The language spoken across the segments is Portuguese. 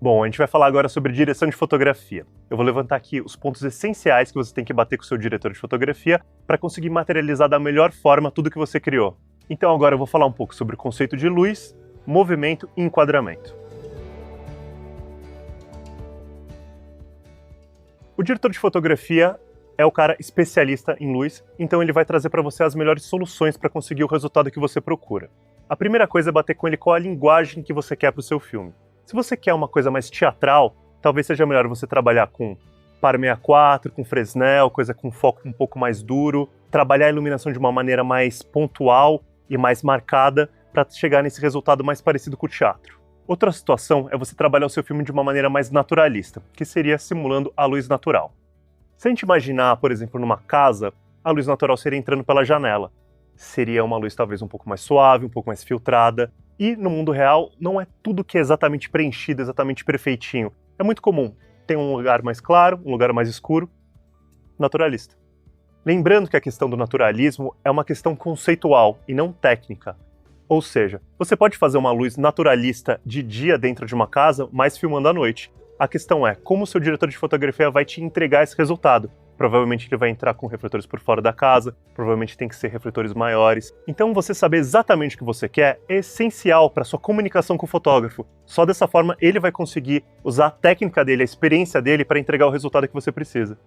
Bom, a gente vai falar agora sobre direção de fotografia. Eu vou levantar aqui os pontos essenciais que você tem que bater com o seu diretor de fotografia para conseguir materializar da melhor forma tudo que você criou. Então agora eu vou falar um pouco sobre o conceito de luz, movimento e enquadramento. O diretor de fotografia é o cara especialista em luz, então ele vai trazer para você as melhores soluções para conseguir o resultado que você procura. A primeira coisa é bater com ele qual a linguagem que você quer para o seu filme. Se você quer uma coisa mais teatral, talvez seja melhor você trabalhar com Par 64, com Fresnel, coisa com foco um pouco mais duro, trabalhar a iluminação de uma maneira mais pontual e mais marcada para chegar nesse resultado mais parecido com o teatro. Outra situação é você trabalhar o seu filme de uma maneira mais naturalista, que seria simulando a luz natural. Se a gente imaginar, por exemplo, numa casa, a luz natural seria entrando pela janela. Seria uma luz talvez um pouco mais suave, um pouco mais filtrada. E no mundo real, não é tudo que é exatamente preenchido, exatamente perfeitinho. É muito comum. Tem um lugar mais claro, um lugar mais escuro. Naturalista. Lembrando que a questão do naturalismo é uma questão conceitual e não técnica. Ou seja, você pode fazer uma luz naturalista de dia dentro de uma casa, mas filmando à noite. A questão é como o seu diretor de fotografia vai te entregar esse resultado. Provavelmente ele vai entrar com refletores por fora da casa, provavelmente tem que ser refletores maiores. Então você saber exatamente o que você quer é essencial para sua comunicação com o fotógrafo. Só dessa forma ele vai conseguir usar a técnica dele, a experiência dele para entregar o resultado que você precisa.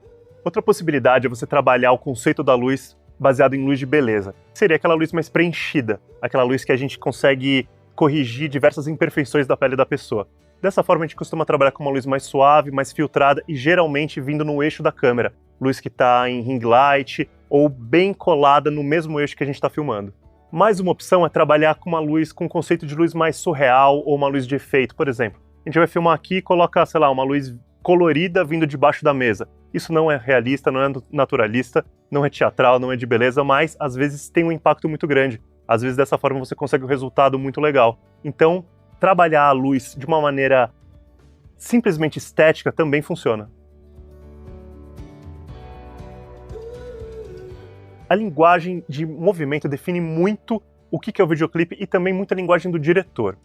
Outra possibilidade é você trabalhar o conceito da luz baseado em luz de beleza. Seria aquela luz mais preenchida, aquela luz que a gente consegue corrigir diversas imperfeições da pele da pessoa. Dessa forma a gente costuma trabalhar com uma luz mais suave, mais filtrada e geralmente vindo no eixo da câmera. Luz que está em ring light ou bem colada no mesmo eixo que a gente está filmando. Mais uma opção é trabalhar com uma luz com um conceito de luz mais surreal ou uma luz de efeito, por exemplo. A gente vai filmar aqui e coloca, sei lá, uma luz colorida vindo debaixo da mesa. Isso não é realista, não é naturalista, não é teatral, não é de beleza, mas às vezes tem um impacto muito grande. Às vezes dessa forma você consegue um resultado muito legal. Então, trabalhar a luz de uma maneira simplesmente estética também funciona. A linguagem de movimento define muito o que é o videoclipe e também muito a linguagem do diretor.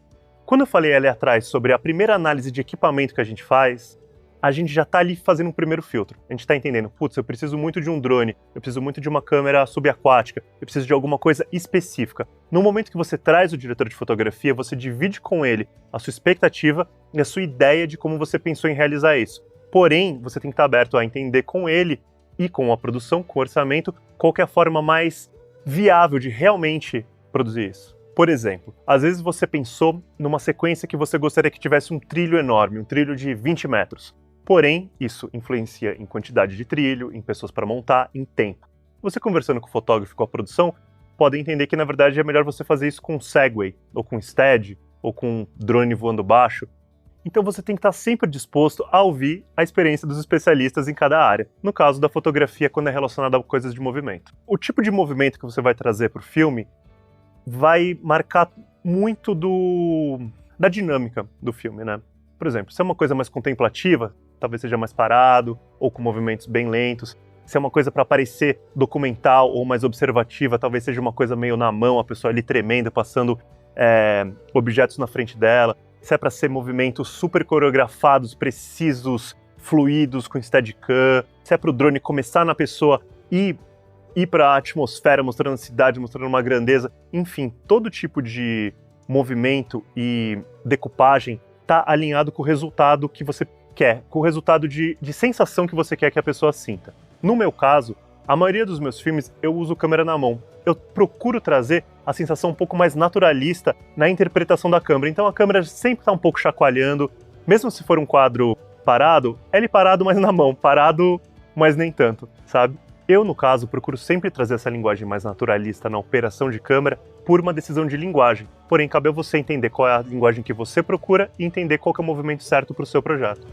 Quando eu falei ali atrás sobre a primeira análise de equipamento que a gente faz, a gente já está ali fazendo um primeiro filtro. A gente está entendendo, putz, eu preciso muito de um drone, eu preciso muito de uma câmera subaquática, eu preciso de alguma coisa específica. No momento que você traz o diretor de fotografia, você divide com ele a sua expectativa e a sua ideia de como você pensou em realizar isso. Porém, você tem que estar aberto a entender com ele e com a produção, com o orçamento, qual que é a forma mais viável de realmente produzir isso. Por exemplo, às vezes você pensou numa sequência que você gostaria que tivesse um trilho enorme, um trilho de 20 metros. Porém, isso influencia em quantidade de trilho, em pessoas para montar, em tempo. Você conversando com o fotógrafo e com a produção, pode entender que na verdade é melhor você fazer isso com Segway, ou com Steady, ou com drone voando baixo. Então você tem que estar sempre disposto a ouvir a experiência dos especialistas em cada área. No caso da fotografia, quando é relacionada a coisas de movimento. O tipo de movimento que você vai trazer para o filme vai marcar muito da dinâmica do filme, né? Por exemplo, se é uma coisa mais contemplativa, talvez seja mais parado, ou com movimentos bem lentos. Se é uma coisa para parecer documental ou mais observativa, talvez seja uma coisa meio na mão, a pessoa ali tremendo, passando objetos na frente dela. Se é para ser movimentos super coreografados, precisos, fluidos, com Steadicam. Se é para o drone começar na pessoa e ir para a atmosfera, mostrando a cidade, mostrando uma grandeza. Enfim, todo tipo de movimento e decupagem está alinhado com o resultado que você quer, com o resultado de sensação que você quer que a pessoa sinta. No meu caso, a maioria dos meus filmes eu uso câmera na mão. Eu procuro trazer a sensação um pouco mais naturalista na interpretação da câmera. Então a câmera sempre está um pouco chacoalhando, mesmo se for um quadro parado, é ele parado, mas na mão, parado, mas nem tanto, sabe? Eu, no caso, procuro sempre trazer essa linguagem mais naturalista na operação de câmera por uma decisão de linguagem. Porém, cabe a você entender qual é a linguagem que você procura e entender qual que é o movimento certo para o seu projeto.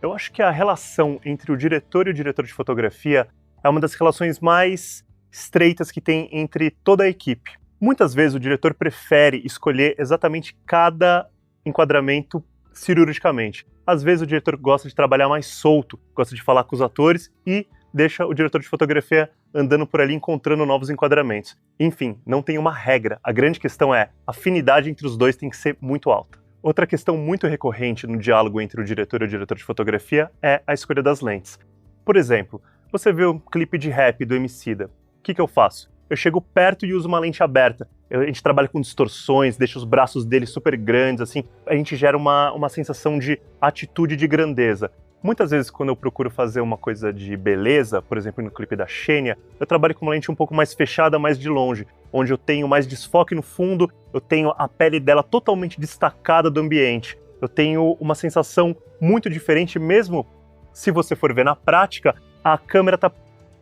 Eu acho que a relação entre o diretor e o diretor de fotografia é uma das relações mais estreitas que tem entre toda a equipe. Muitas vezes o diretor prefere escolher exatamente cada enquadramento cirurgicamente. Às vezes o diretor gosta de trabalhar mais solto, gosta de falar com os atores e deixa o diretor de fotografia andando por ali encontrando novos enquadramentos. Enfim, não tem uma regra. A grande questão é, a afinidade entre os dois tem que ser muito alta. Outra questão muito recorrente no diálogo entre o diretor e o diretor de fotografia é a escolha das lentes. Por exemplo, você vê o clipe de Rap do Emicida. O que eu faço? Eu chego perto e uso uma lente aberta. A gente trabalha com distorções, deixa os braços dele super grandes, assim. A gente gera uma sensação de atitude de grandeza. Muitas vezes, quando eu procuro fazer uma coisa de beleza, por exemplo, no clipe da Xenia, eu trabalho com uma lente um pouco mais fechada, mais de longe, onde eu tenho mais desfoque no fundo, eu tenho a pele dela totalmente destacada do ambiente. Eu tenho uma sensação muito diferente, mesmo se você for ver na prática, a câmera está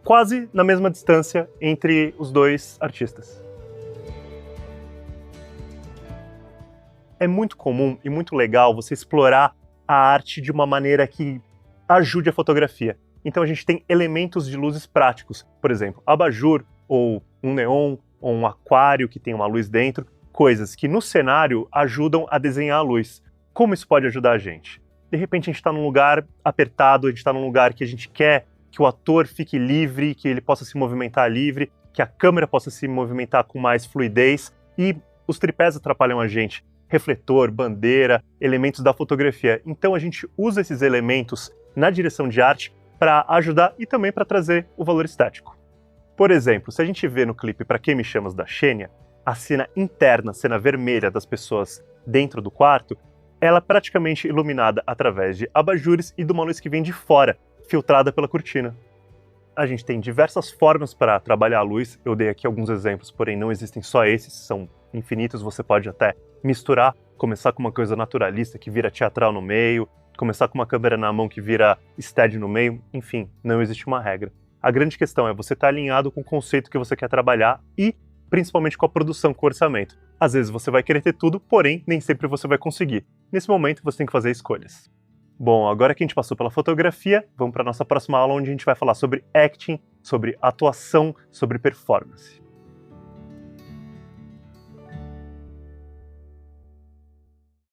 quase na mesma distância entre os dois artistas. É muito comum e muito legal você explorar a arte de uma maneira que ajude a fotografia. Então a gente tem elementos de luzes práticos, por exemplo, abajur, ou um neon, ou um aquário que tem uma luz dentro, coisas que no cenário ajudam a desenhar a luz. Como isso pode ajudar a gente? De repente a gente está num lugar apertado, a gente está num lugar que a gente quer que o ator fique livre, que ele possa se movimentar livre, que a câmera possa se movimentar com mais fluidez, e os tripés atrapalham a gente. Refletor, bandeira, elementos da fotografia. Então a gente usa esses elementos na direção de arte para ajudar e também para trazer o valor estético. Por exemplo, se a gente vê no clipe Pra Que Me Chamas da Xenia, a cena interna, a cena vermelha das pessoas dentro do quarto, ela é praticamente iluminada através de abajures e de uma luz que vem de fora, filtrada pela cortina. A gente tem diversas formas para trabalhar a luz, eu dei aqui alguns exemplos, porém não existem só esses, são infinitos, você pode até misturar, começar com uma coisa naturalista que vira teatral no meio, começar com uma câmera na mão que vira steady no meio, enfim, não existe uma regra. A grande questão é você estar alinhado com o conceito que você quer trabalhar e principalmente com a produção, com o orçamento. Às vezes você vai querer ter tudo, porém nem sempre você vai conseguir. Nesse momento você tem que fazer escolhas. Bom, agora que a gente passou pela fotografia, vamos para a nossa próxima aula onde a gente vai falar sobre acting, sobre atuação, sobre performance.